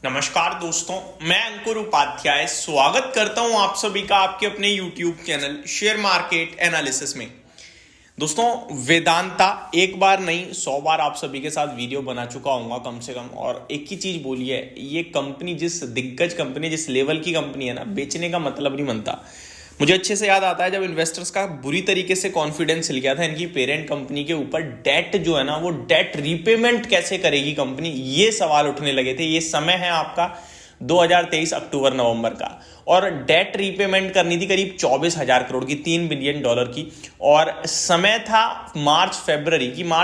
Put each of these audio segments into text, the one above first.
नमस्कार दोस्तों, मैं अंकुर उपाध्याय स्वागत करता हूं आप सभी का आपके अपने YouTube channel share market analysis में। दोस्तों, वेदांता एक बार नहीं 100 बार आप सभी के साथ वीडियो बना चुका हूँ कम से कम, और एक ही चीज बोली है, ये कंपनी जिस दिग्गज कंपनी जिस लेवल की कंपनी है ना, बेचने का मतलब नहीं बनता। मुझे अच्छे से याद आता है जब इन्वेस्टर्स का बुरी तरीके से कॉन्फिडेंस हिल गया था इनकी पेरेंट कंपनी के ऊपर, डेट जो है ना वो डेट रीपेमेंट कैसे करेगी कंपनी, ये सवाल उठने लगे थे। ये समय है आपका 2023 अक्टूबर नवंबर का, और डेट रीपेमेंट करनी थी करीब 24,000 करोड़ की, $3 बिलियन की, और समय था मार्च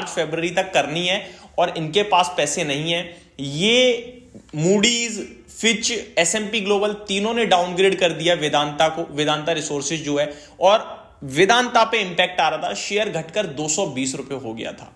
फरवरी तक करनी है, और इनके पास पैसे नहीं है। ये मूडीज, फिच, S&P ग्लोबल तीनों ने डाउनग्रेड कर दिया वेदांता को, वेदांता रिसोर्सेज जो है, और वेदांता पे इंपैक्ट आ रहा था। शेयर घटकर 220 रुपए हो गया था,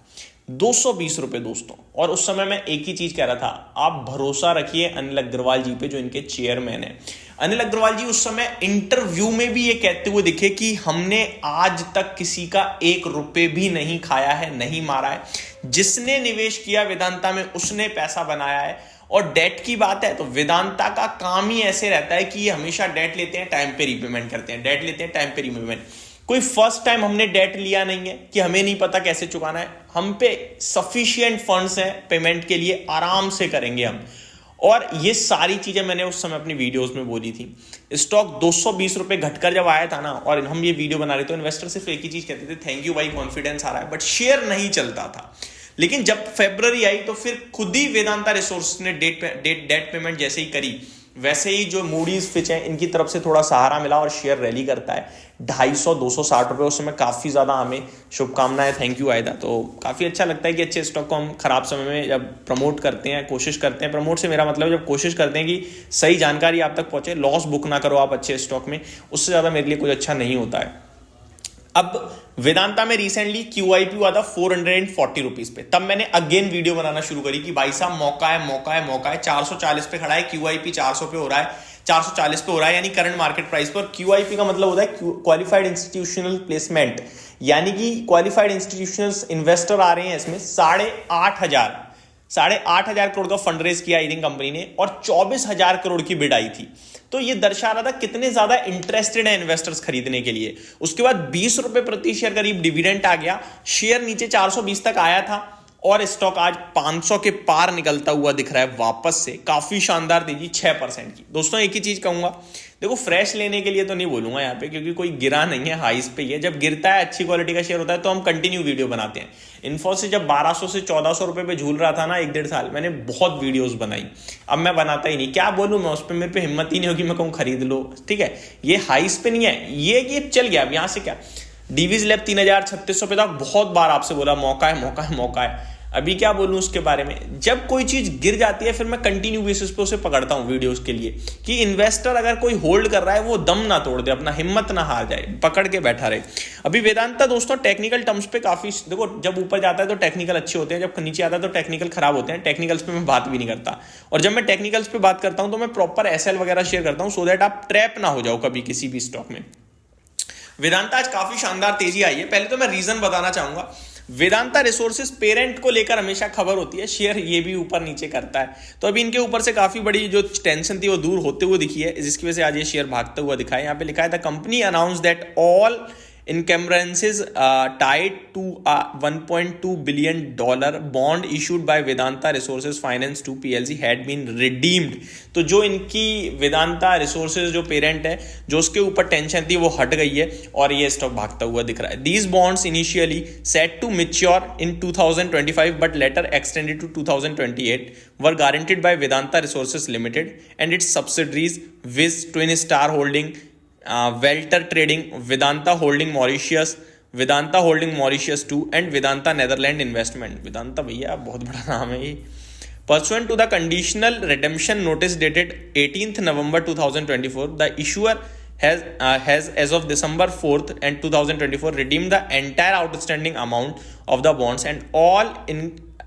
220 रुपए दोस्तों। और उस समय मैं एक ही चीज कह रहा था, आप भरोसा रखिए अनिल अग्रवाल जी पे जो इनके चेयरमैन है। अनिल अग्रवाल जी उस समय इंटरव्यू में भी ये कहते हुए दिखे कि हमने आज तक किसी का 1 रुपए भी नहीं खाया है, नहीं मारा है। जिसने निवेश किया वेदांता में उसने पैसा बनाया है। और डेट की बात है तो वेदांता का काम ही ऐसे रहता है कि ये हमेशा डेट लेते हैं, टाइम पे रीपेमेंट करते हैं, डेट लेते हैं, टाइम पे रीपेमेंट। कोई फर्स्ट टाइम हमने डेट लिया नहीं है कि हमें नहीं पता कैसे चुकाना है। हम पे सफिशिएंट फंड्स हैं पेमेंट के लिए, आराम से करेंगे हम। और ये सारी चीजें मैंने उस समय अपनी वीडियोस में बोली थी। स्टॉक 220 रुपए घटकर जब आया था ना, और हम ये वीडियो बना रहे थे, इन्वेस्टर सिर्फ एक ही चीज कहते थे, थैंक यू भाई, कॉन्फिडेंस आ रहा है, बट शेयर नहीं चलता था। लेकिन जब फरवरी आई तो फिर खुद ही वेदांता रिसोर्स ने डेट पेमेंट जैसे ही करी, वैसे ही जो मूडीज, फिच है, इनकी तरफ से थोड़ा सहारा मिला और शेयर रैली करता है 250-260 रुपए। उस समय काफी ज्यादा हमें शुभकामनाएं, थैंक यू आया था। तो काफी अच्छा लगता है कि अच्छे स्टॉक को हम खराब समय में जब प्रमोट करते हैं, कोशिश करते हैं, प्रमोट से मेरा मतलब जब कोशिश करते हैं कि सही जानकारी आप तक पहुंचे, लॉस बुक ना करो आप अच्छे स्टॉक में, उससे ज्यादा मेरे लिए कुछ अच्छा नहीं होता है। अब वेदांता में रिसेंटली QIP हुआ था 440 रुपीज पे, तब मैंने अगेन वीडियो बनाना शुरू करी कि भाई साहब मौका है, मौका है, मौका है। 440 पे खड़ा है, QIP 400 पे हो रहा है, 440 पे हो रहा है, यानी करंट मार्केट प्राइस पर। QIP का मतलब होता है क्वालिफाइड इंस्टीट्यूशनल प्लेसमेंट, यानी कि क्वालिफाइड इंस्टीट्यूशनल इन्वेस्टर आ रहे हैं इसमें। 8,500 करोड़ का फंड रेज किया आई थिंक कंपनी ने, और 24,000 करोड़ की बिड आई थी। तो ये दर्शा रहा था कितने ज्यादा इंटरेस्टेड है इन्वेस्टर्स खरीदने के लिए। उसके बाद 20 रुपए प्रति शेयर करीब डिविडेंड आ गया, शेयर नीचे 420 तक आया था, और स्टॉक आज 500 के पार निकलता हुआ दिख रहा है वापस से। काफी शानदार तेजी, 6% की। दोस्तों एक ही चीज कहूंगा, देखो फ्रेश लेने के लिए तो नहीं बोलूंगा यहाँ पे, क्योंकि कोई गिरा नहीं है, हाइस पे ही है। जब गिरता है, अच्छी क्वालिटी का शेयर होता है, तो हम कंटिन्यू वीडियो बनाते हैं। इन्फोसिस जब 1200 से 1400 रुपए पे झूल रहा था ना 1-1.5 साल, मैंने बहुत वीडियोस बनाई। अब मैं बनाता ही नहीं, क्या बोलूं मैं उस पर, मेरे पे हिम्मत ही नहीं होगी मैं कहूँ खरीद लो, ठीक है। ये हाइस पे नहीं है, ये कि चल गया। अब यहाँ से क्या, डीवीज लैब 3,3600 पे था, बहुत बार आपसे बोला मौका है, मौका है, मौका है। अभी क्या बोलूं उसके बारे में। जब कोई चीज गिर जाती है फिर मैं कंटिन्यू बेसिस पे उसे पकड़ता हूं वीडियोस के लिए, कि इन्वेस्टर अगर कोई होल्ड कर रहा है वो दम ना तोड़ दे, अपना हिम्मत ना हार जाए, पकड़ के बैठा रहे। अभी वेदांता दोस्तों टेक्निकल टर्म्स पे काफी, देखो जब ऊपर जाता है तो टेक्निकल अच्छे होते हैं, जब नीचे आता है तो टेक्निकल खराब होते हैं। टेक्निकल्स पे मैं बात भी नहीं करता, और जब मैं टेक्निकल्स पे बात करता हूं तो मैं प्रॉपर SL वगैरह शेयर करता हूं, सो दैट आप ट्रैप ना हो जाओ कभी किसी भी स्टॉक में। वेदांता आज काफी शानदार तेजी आई है। पहले तो मैं रीजन बताना चाहूंगा। वेदांता रिसोर्सेज पेरेंट को लेकर हमेशा खबर होती है, शेयर ये भी ऊपर नीचे करता है, तो अभी इनके ऊपर से काफी बड़ी जो टेंशन थी वो दूर होते हुए दिखी है, जिसकी वजह से आज ये शेयर भागता हुआ दिखा है। यहाँ पे लिखा है the company announce that all encumbrances tied to a $1.2 billion bond issued by Vedanta Resources Finance 2 PLC had been redeemed। तो जो इनकी वेदांता रिसोर्सेज जो पेरेंट है, जो उसके ऊपर टेंशन थी वो हट गई है, और ये स्टॉक भागता हुआ दिख रहा है। These bonds initially set to mature in 2025 but later extended to 2028 were guaranteed by Vedanta Resources Limited and its subsidiaries Viz, Twin Star Holding, welter trading, Vedanta holding Mauritius, Vedanta holding Mauritius 2 and Vedanta Netherland investment. Vedanta भैया बहुत बड़ा नाम है ये। Pursuant to the conditional redemption notice dated 18th November 2024, the issuer has as of December 4th and 2024 redeemed the entire outstanding amount of the bonds and all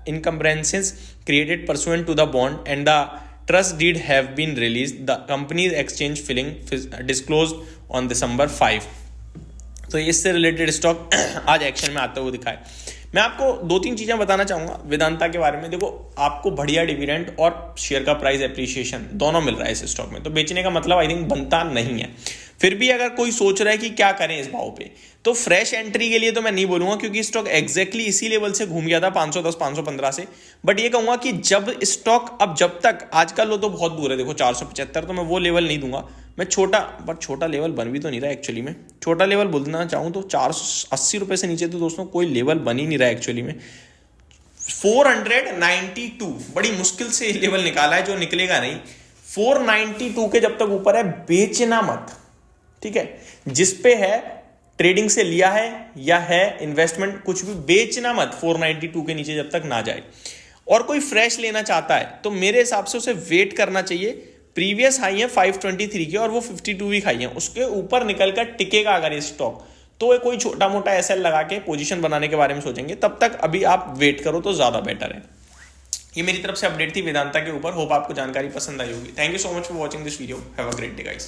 encumbrances created pursuant to the bond, and the trust deed have been released. The company's exchange filing disclosed on December 5। तो इससे related stock आज action में आता हुआ दिखा है। मैं आपको 2-3 चीजें बताना चाहूंगा वेदांता के बारे में। देखो, आपको बढ़िया डिविडेंड और शेयर का प्राइस एप्रिसिएशन दोनों मिल रहा है इस स्टॉक में, तो बेचने का मतलब आई थिंक बनता नहीं है। फिर भी अगर कोई सोच रहा है कि क्या करें इस भाव पे, तो फ्रेश एंट्री के लिए तो मैं नहीं बोलूंगा, क्योंकि स्टॉक एग्जैक्टली इसी लेवल से घूम गया था 510 515 से। बट ये कहूंगा कि जब स्टॉक, अब जब तक आज का लो तो बहुत दूर है, देखो 475, तो मैं वो लेवल नहीं दूंगा। मैं छोटा लेवल बन भी तो नहीं रहा एक्चुअली में। छोटा लेवल बोलना चाहूं तो 480 रुपए से नीचे तो दोस्तों कोई लेवल बन ही नहीं रहा एक्चुअली में। 492 बड़ी मुश्किल से लेवल निकाला है, जो निकलेगा नहीं। 492 के जब तक ऊपर है बेचना मत, ठीक है। जिस पे है ट्रेडिंग से लिया है या है इन्वेस्टमेंट, कुछ भी बेचना मत 492 के नीचे जब तक ना जाए। और कोई फ्रेश लेना चाहता है तो मेरे हिसाब से उसे वेट करना चाहिए। प्रीवियस हाई है 523 की और वो 52 वीक हाई है, उसके ऊपर निकलकर टिकेगा अगर ये स्टॉक, तो कोई छोटा मोटा एसएल लगा के पोजीशन बनाने के बारे में सोचेंगे। तब तक अभी आप वेट करो तो ज्यादा बेटर है। ये मेरी तरफ से अपडेट थी वेदांता के ऊपर। होप आपको जानकारी पसंद आई होगी। Thank you so much for watching this video. Have a great day guys.